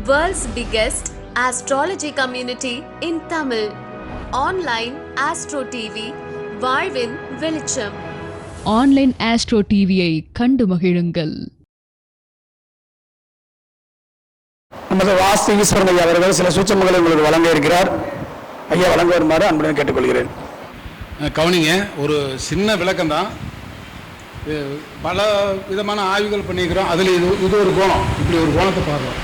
World's biggest astrology community in Tamil. Online Astro TV, வாழ்வின் வெளிச்சம். Online astro டிவியை கண்டு மகிழுங்கள். நமது வாஸ்து ஈஸ்வரன் ஐயா அவர்கள் சில சூட்சமங்களை உங்களுக்கு வழங்க இருக்கிறார். ஐயா வழங்க வருமாறு அன்புடன் கேட்டுக்கொள்கிறேன். கவனிங்க, ஒரு சின்ன விளக்கம் தான். பல விதமான ஆய்வுகள் பண்ணிக்கிறோம். அதில் இது ஒரு கோணம், இப்படி ஒரு கோணத்தை பார்க்குறோம்.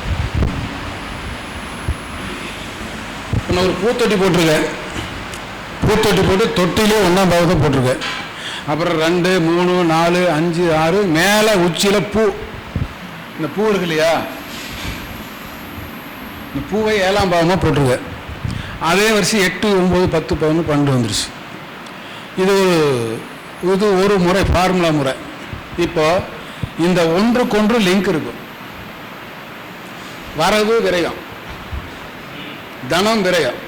இப்போ நான் ஒரு பூத்தொட்டி போட்டிருக்கேன். பூத்தொட்டி போட்டு தொட்டிலே 1ஆம் பாவத்தை போட்டிருக்கேன். அப்புறம் 2, 3, 4, 5, 6 மேலே உச்சியில் பூ. இந்த பூ இருக்கு இல்லையா, இந்த பூவை 7ஆம் பாவமாக போட்டிருக்கேன். அதே வருஷம் 8, 9, 10, 11, 12 வந்துருச்சு. இது ஒரு முறை, ஃபார்முலா முறை. இப்போ இந்த ஒன்றுக்கொன்று லிங்க் இருக்கும். வரவு விரயம், தனம் விரயம்,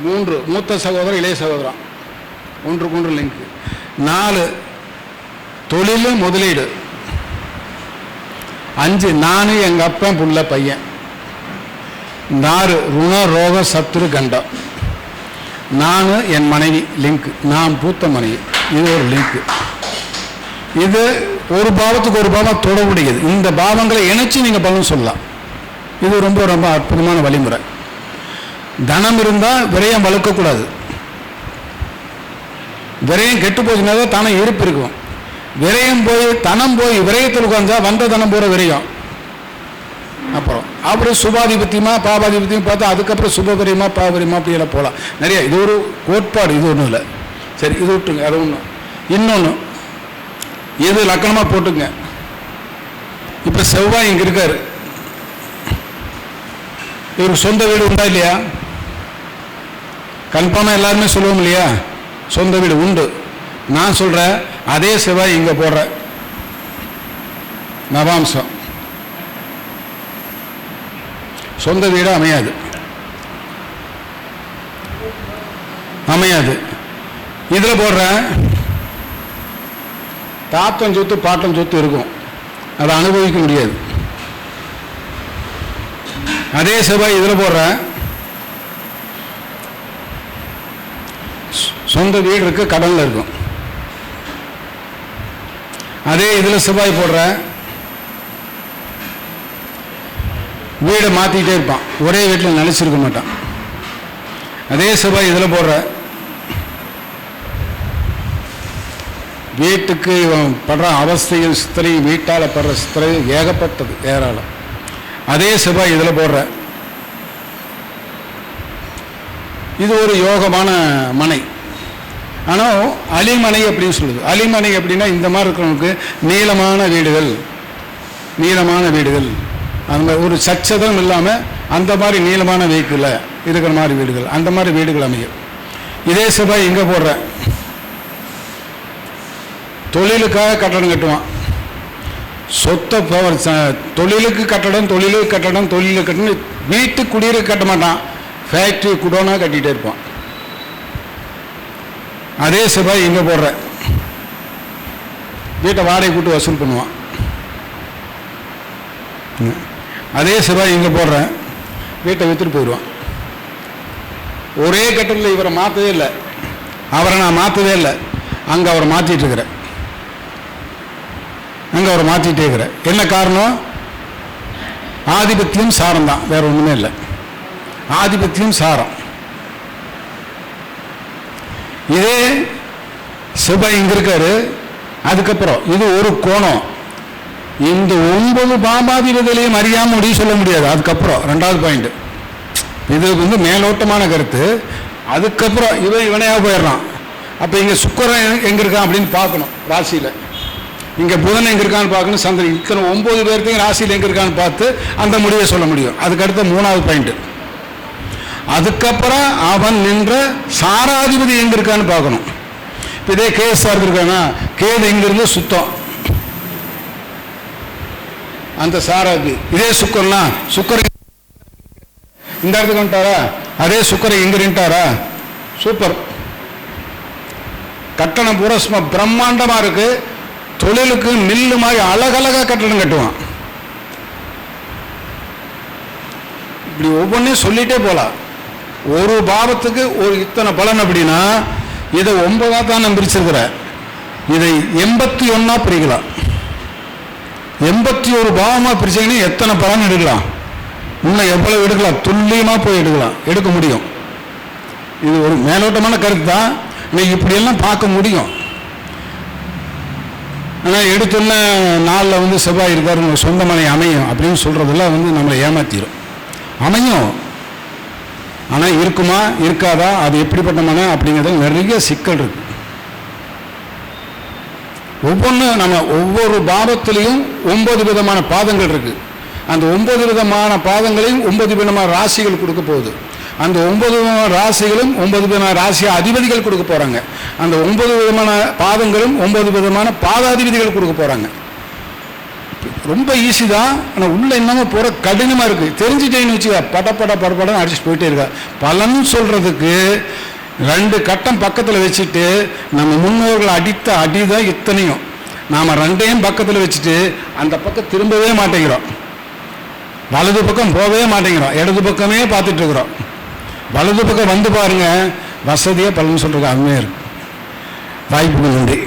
3 மூத்த சகோதரன் இளைய சகோதரன், ஒன்றுக்கொன்று லிங்க். 4 தொழில் முதலீடு. 5 நான் எங்கள் அப்பன் புள்ள பையன். 6 ருண ரோக சத்துரு கண்டம். 4 என் மனைவி லிங்க், நான் பூத்த மனைவி. இது ஒரு லிங்க். இது ஒரு பாவத்துக்கு ஒரு பாவம் தொடர்புடையது. இந்த பாவங்களை இணைச்சு நீங்கள் பலன் சொல்லலாம். இது ரொம்ப ரொம்ப அற்புதமான வழிமுறை. தனம் இருந்தால் விரயம் வளர்க்கக்கூடாது. விரயம் கெட்டு போச்சுன்னா தான் தானே இருப்பு இருக்கும். விரயம் போய் தனம் போய் விரயத்தில் உட்கார்ந்தா வந்த தனம் போகிற விரயம். அப்புறம் சுபாதிபத்தியமா பாபாதிபத்தியம் பார்த்தா அதுக்கப்புறம் சுபபரியமா பாபரியமா அப்படியெல்லாம் போகலாம். நிறைய இது ஒரு கோட்பாடு, இது ஒன்றும் இல்லை. சரி, இது விட்டுங்க. அது ஒன்று. இன்னொன்று, எது லக்கணமாக போட்டுங்க. இப்போ செவ்வாய் இங்கே இருக்காரு. இவருக்கு சொந்த வீடு உண்டா இல்லையா? கன்ஃபார்மாக எல்லாருமே சொல்லுவோம் இல்லையா, சொந்த வீடு உண்டு. நான் சொல்கிறேன், அதே செவ்வாய் இங்கே போடுற நவாம்சம் சொந்த வீடு அமையாது. இதில் போடுற தாத்தம் சொத்து பாட்டம் சொத்து இருக்கும், அதை அனுபவிக்க முடியாது. அதே செவ்வாய் இதில் போடுற சொந்த வீடு இருக்கு, கடனில் இருக்கும். அதே இதில் செவ்வாய் போடுற வீடை மாற்றிக்கிட்டே இருப்பான், ஒரே வீட்டில் நிலைச்சிருக்க மாட்டான். அதே செவ்வாய் இதில் போடுற வீட்டுக்கு இவன் படுற அவஸ்தைகள் சித்திரை, வீட்டால் படுற சித்திரை ஏகப்பட்டது, ஏராளம். அதே செவ்வாய் இதில் போடுற இது ஒரு யோகமான மனை. ஆனால் அலிமனை அப்படின்னு சொல்லுது. அலிமனை அப்படின்னா இந்த மாதிரி இருக்கிறவங்களுக்கு நீளமான வீடுகள், அந்த மாதிரி ஒரு சச்சதம் இல்லாமல் அந்த மாதிரி நீளமான வீட்டில் இருக்கிற மாதிரி வீடுகள், அந்த மாதிரி வீடுகள் அமையும். இதே செவ்வாய் இங்கே போடுற தொழிலுக்காக கட்டடம் கட்டுவான். சொத்தை தொழிலுக்கு கட்டடம், வீட்டு குடியிருக்க கட்ட மாட்டான், ஃபேக்ட்ரி குடோனா கட்டிகிட்டே இருப்பான். அதே செவ்வாய் இங்கே போடுற வீட்டை வாடகை கூட்டு வசூல் பண்ணுவான். அதே செவ்வாய் இங்கே போடுற வீட்டை விற்றுட்டு போயிடுவான். ஒரே கட்டத்தில் இவரை மாற்றவே இல்லை, அவரை நான் மாற்றவே இல்லை. அங்கே அவரை மாற்றிட்டு இருக்கிறேன். என்ன காரணம்? ஆதிபத்தியம் சாரம் தான், வேற ஒன்றுமே இல்லை. ஆதிபத்தியம் சாரம். இதே செவ்வாய் இங்கே இருக்காரு. அதுக்கப்புறம் இது ஒரு கோணம். இந்த 9 பாபாதிபதிகளையும் அறியாமல் முடிவு சொல்ல முடியாது. அதுக்கப்புறம் 2வது பாயிண்ட், இது மேலோட்டமான கருத்து. அதுக்கப்புறம் இவனையாக போயிடுறான். அப்போ இங்கே சுக்கிரன் எங்கே இருக்கான் அப்படின்னு பார்க்கணும், ராசியில். இங்கே புதன் எங்கே இருக்கான்னு பார்க்கணும், சந்திரன். இத்தனை 9 பேர்த்தையும் ராசியில் எங்கே இருக்கான்னு பார்த்து அந்த முடிவை சொல்ல முடியும். அதுக்கடுத்த 3வது பாயிண்ட். அதுக்கப்புறம் அவன் நின்ற சாராதிபதி எங்கே இருக்கான்னு பார்க்கணும். இப்போ இதே கேஸ் இருக்கானா, கேது இங்கிருந்து சுத்தம் அந்த சாராதி. இதே சுக்கரலாம், சுக்கரை இந்த இடத்துக்கு வந்துட்டாரா, அதே சுக்கரை இங்கே நின்ட்டாரா, சூப்பர். கட்டணம் பூரா சும்மா பிரம்மாண்டமாக இருக்கு. தொழிலுக்கு மில்லு மாதிரி அழகழகாக கட்டடம் கட்டுவான். இப்படி ஒவ்வொன்றையும் சொல்லிகிட்டே போகலாம். ஒரு பாவத்துக்கு ஒரு இத்தனை பலன் அப்படின்னா இதை 9 தான் நான் பிரிச்சிருக்கிறேன். இதை 81 பிரிக்கலாம். 81 பாவமாக பிரிச்சிங்கன்னா எத்தனை பலன் எடுக்கலாம், இன்னும் எவ்வளவு எடுக்கலாம், துல்லியமாக போய் எடுக்க முடியும். இது ஒரு மேலோட்டமான கருத்து தான். இன்னைக்கு இப்படியெல்லாம் பார்க்க முடியும். ஆனால் எடுத்துள்ள நாளில் வந்து செவ்வாய் இருக்கார், உங்கள் சொந்த மனை அமையும் அப்படின்னு சொல்கிறதெல்லாம் வந்து நம்மளை ஏமாற்றிடும். அமையும், ஆனால் இருக்குமா இருக்காதா, அது எப்படிப்பட்ட மனை அப்படிங்கிறது நிறைய சிக்கல் இருக்கு. ஒவ்வொரு பாவத்திலையும் 9 விதமான பாதங்கள் இருக்கு. அந்த 9 விதமான பாதங்களையும் 9 விதமான ராசிகள் கொடுக்க போகுது. அந்த 9 விதமான ராசிகளும் 9 விதமான ராசி அதிபதிகள் கொடுக்க போறாங்க. அந்த 9 விதமான பாதங்களும் 9 விதமான பாதாதிபதிகள் கொடுக்க போறாங்க. ரொம்ப ஈஸி தான், ஆனால் உள்ள என்னமோ போற கடினமா இருக்கு. தெரிஞ்சுட்டேன்னு வச்சுக்க படப்படம் அடிச்சுட்டு போயிட்டே இருக்கா. பலன் சொல்றதுக்கு 2 கட்டம் பக்கத்தில் வச்சுட்டு நம்ம முன்னோர்கள் அடித்த அடிதான் இத்தனையும். நாம் 2ஐயும் பக்கத்தில் வச்சுட்டு அந்த பக்கம் திரும்பவே மாட்டேங்கிறோம், வலது பக்கம் போகவே மாட்டேங்கிறோம், இடது பக்கமே பார்த்துட்டு இருக்கிறோம். வலது பக்கம் வந்து பாருங்க, வசதியாக பலன் சொல்றதுக்கு அருமையாக இருக்கு. வாய்ப்புக்கு நன்றி.